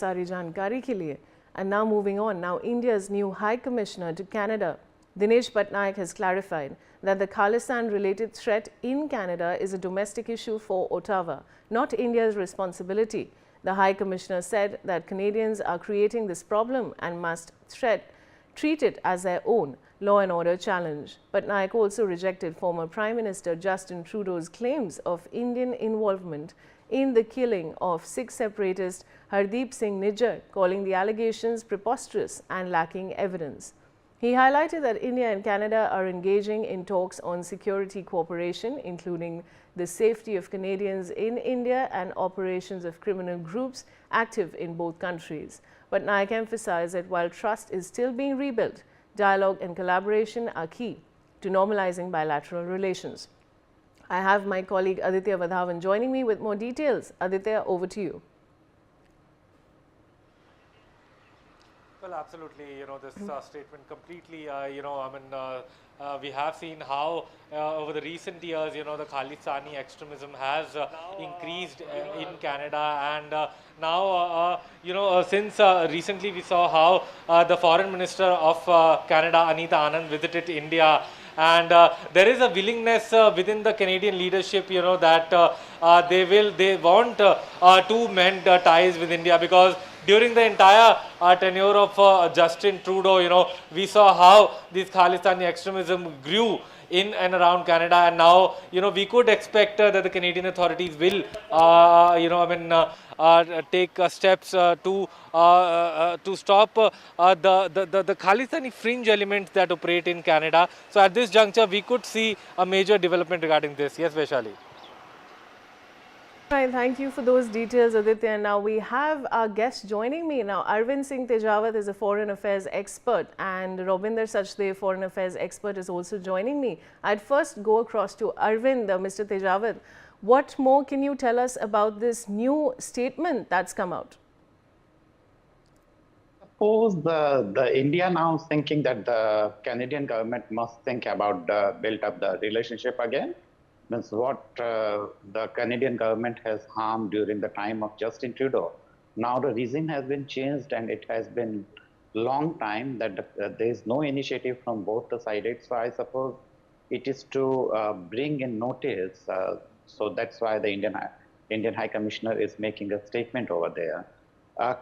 सारी जानकारी के लिए. And now moving on, now India's new High Commissioner to Canada, Dinesh Patnaik, has clarified that the Khalistan-related threat in Canada is a domestic issue for Ottawa, not India's responsibility. The High Commissioner said that Canadians are creating this problem and must treat it as their own law and order challenge. Patnaik also rejected former Prime Minister Justin Trudeau's claims of Indian involvement in the killing of Sikh separatist Hardeep Singh Nijjar, calling the allegations preposterous and lacking evidence. He highlighted that India and Canada are engaging in talks on security cooperation, including the safety of Canadians in India and operations of criminal groups active in both countries. But Naik emphasized that while trust is still being rebuilt, dialogue and collaboration are key to normalizing bilateral relations. I have my colleague Aditya Vadhavan joining me with more details. Aditya, over to you. Well, absolutely. This statement completely, we have seen how over the recent years, the Khalistani extremism has increased in Canada. And now, since recently we saw how the Foreign Minister of Canada, Anita Anand, visited India. And there is a willingness within the Canadian leadership, that they want to mend ties with India, because during the entire tenure of Justin Trudeau, we saw how this Khalistani extremism grew in and around Canada, and now, we could expect that the Canadian authorities will, take steps to stop the Khalistani fringe elements that operate in Canada. So at this juncture, we could see a major development regarding this. Yes, Vaishali. Right, thank you for those details, Aditya. Now we have our guest joining me now. Arvind Singh Tejawat is a foreign affairs expert, and Robinder Sachdev, foreign affairs expert, is also joining me. I'd first go across to Arvind, Mr. Tejawat. What more can you tell us about this new statement that's come out? Suppose the India now is thinking that the Canadian government must think about build up the relationship again. Means what the Canadian government has harmed during the time of Justin Trudeau. Now the regime has been changed, and it has been long time that there is no initiative from both the sides. So I suppose it is to bring in notice. So that's why the Indian High Commissioner is making a statement over there.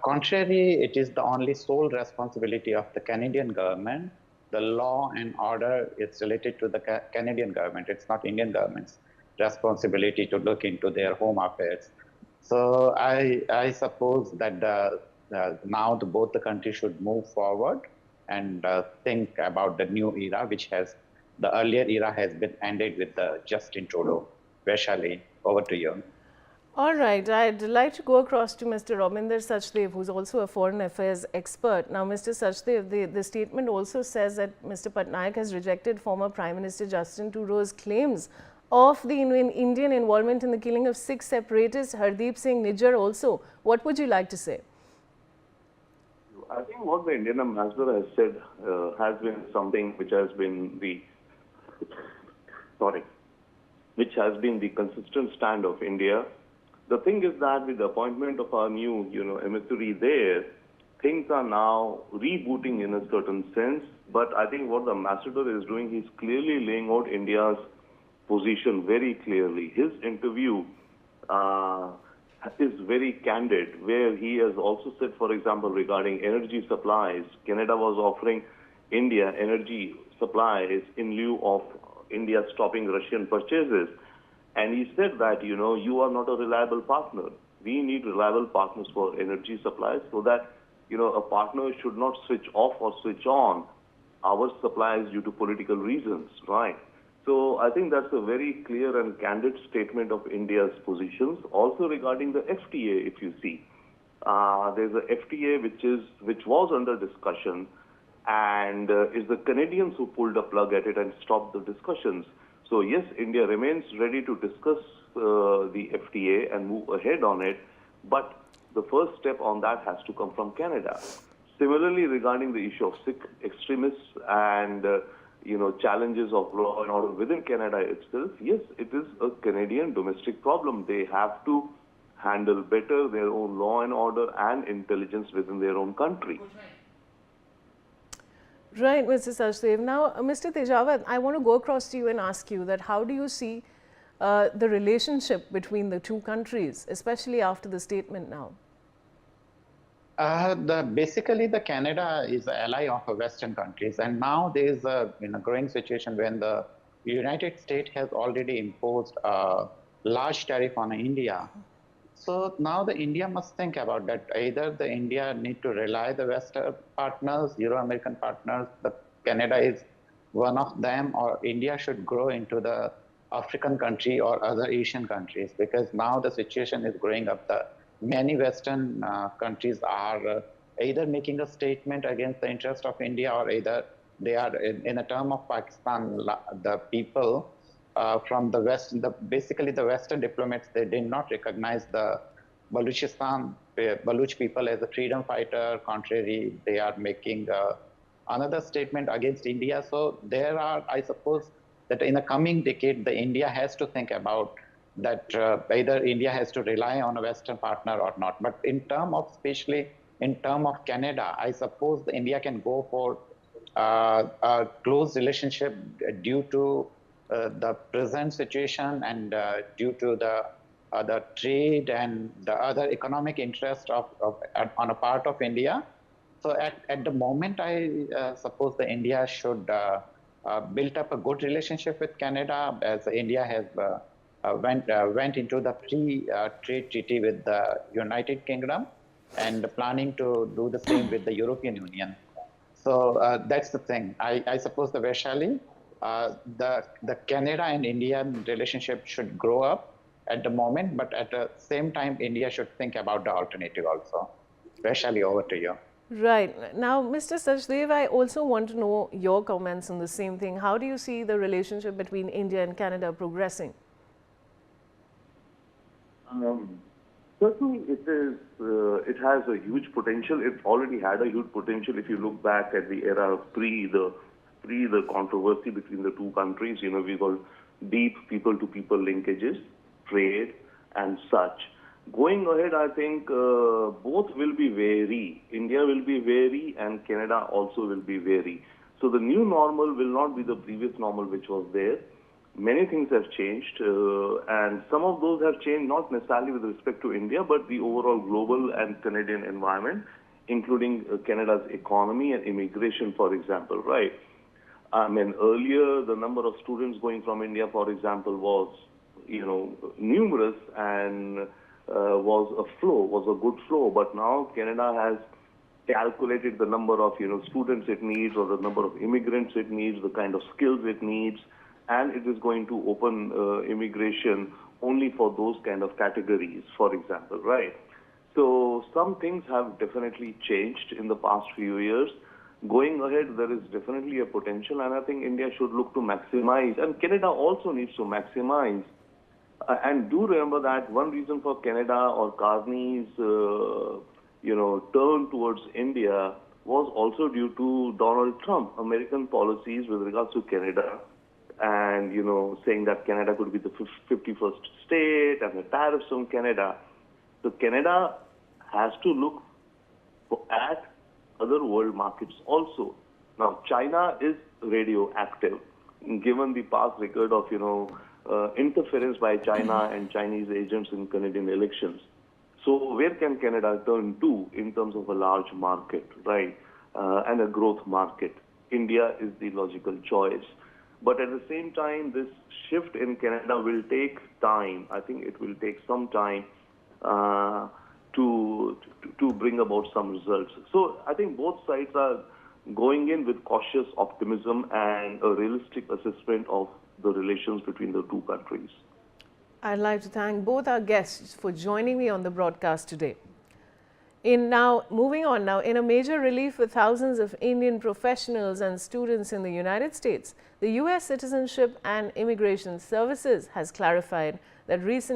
Contrary, it is the only sole responsibility of the Canadian government. The law and order is related to the Canadian government. It's not Indian government's responsibility to look into their home affairs. So I suppose that now both the countries should move forward and think about the new era, which has the earlier era has been ended with the Justin Trudeau. Vaishali, over to you. All right, I'd like to go across to Mr. Robinder Sachdev, who's also a foreign affairs expert. Now, Mr. Sachdev, the statement also says that Mr. Patnaik has rejected former Prime Minister Justin Trudeau's claims of the Indian involvement in the killing of Sikh separatist Hardeep Singh Nijjar also. What would you like to say? I think what the Indian ambassador has said has been something which has been the consistent stand of India. The thing is that with the appointment of our new, emissary there, things are now rebooting in a certain sense. But I think what the ambassador is doing, he's clearly laying out India's position very clearly. His interview is very candid, where he has also said, for example, regarding energy supplies, Canada was offering India energy supplies in lieu of India stopping Russian purchases. And he said that, you are not a reliable partner. We need reliable partners for energy supplies, so that, a partner should not switch off or switch on our supplies due to political reasons, right? So I think that's a very clear and candid statement of India's positions. Also regarding the FTA, if you see, there's a FTA which was under discussion, and it's the Canadians who pulled the plug at it and stopped the discussions. So yes, India remains ready to discuss the FTA and move ahead on it, but the first step on that has to come from Canada. Similarly, regarding the issue of Sikh extremists and challenges of law and order within Canada itself, yes, it is a Canadian domestic problem. They have to handle better their own law and order and intelligence within their own country. Right, Mr. Sachdev. Now, Mr. Tejawat, I want to go across to you and ask you that how do you see the relationship between the two countries, especially after the statement now? Basically, the Canada is an ally of Western countries, and now there is a growing situation when the United States has already imposed a large tariff on India. So now the India must think about that. Either the India need to rely the Western partners, Euro-American partners, the Canada is one of them, or India should grow into the African country or other Asian countries, because now the situation is growing up. The many Western countries are either making a statement against the interest of India, or either they are in a term of Pakistan, the people from the West, basically the Western diplomats, they did not recognize the Baluch people as a freedom fighter. Contrary, they are making another statement against India. So there are, I suppose, that in the coming decade, the India has to think about that either India has to rely on a Western partner or not. But in term of, especially in term of Canada, I suppose the India can go for a close relationship due to the present situation and due to the trade and the other economic interest on a part of India. So at the moment, I suppose the India should build up a good relationship with Canada, as India has went into the free trade treaty with the United Kingdom and planning to do the same with the European Union. So that's the thing. I suppose the Vaishali, the Canada and Indian relationship should grow up at the moment, but at the same time, India should think about the alternative also. Vaishali, over to you. Right. Now, Mr. Sachdev, I also want to know your comments on the same thing. How do you see the relationship between India and Canada progressing? Certainly, it has a huge potential. It already had a huge potential if you look back at the era of pre the controversy between the two countries. We got deep people-to-people linkages, trade, and such. Going ahead, I think both will be wary. India will be wary, and Canada also will be wary. So the new normal will not be the previous normal which was there. Many things have changed, and some of those have changed not necessarily with respect to India, but the overall global and Canadian environment, including Canada's economy and immigration, for example, right? I mean, earlier, the number of students going from India, for example, was, numerous and was a good flow. But now Canada has calculated the number of, students it needs, or the number of immigrants it needs, the kind of skills it needs, and it is going to open immigration only for those kind of categories, for example, right? So some things have definitely changed in the past few years. Going ahead, there is definitely a potential, and I think India should look to maximize, and Canada also needs to maximize. And do remember that one reason for Canada or Carney's, turn towards India was also due to Donald Trump, American policies with regards to Canada, and, saying that Canada could be the 51st state and the tariffs on Canada. So Canada has to look at other world markets also. Now, China is radioactive, given the past record of, interference by China and Chinese agents in Canadian elections. So where can Canada turn to in terms of a large market, right, and a growth market? India is the logical choice. But at the same time, this shift in Canada will take time. I think it will take some time to bring about some results. So I think both sides are going in with cautious optimism and a realistic assessment of the relations between the two countries. I'd like to thank both our guests for joining me on the broadcast today. Moving on now, in a major relief for thousands of Indian professionals and students in the United States, the U.S. Citizenship and Immigration Services has clarified that recent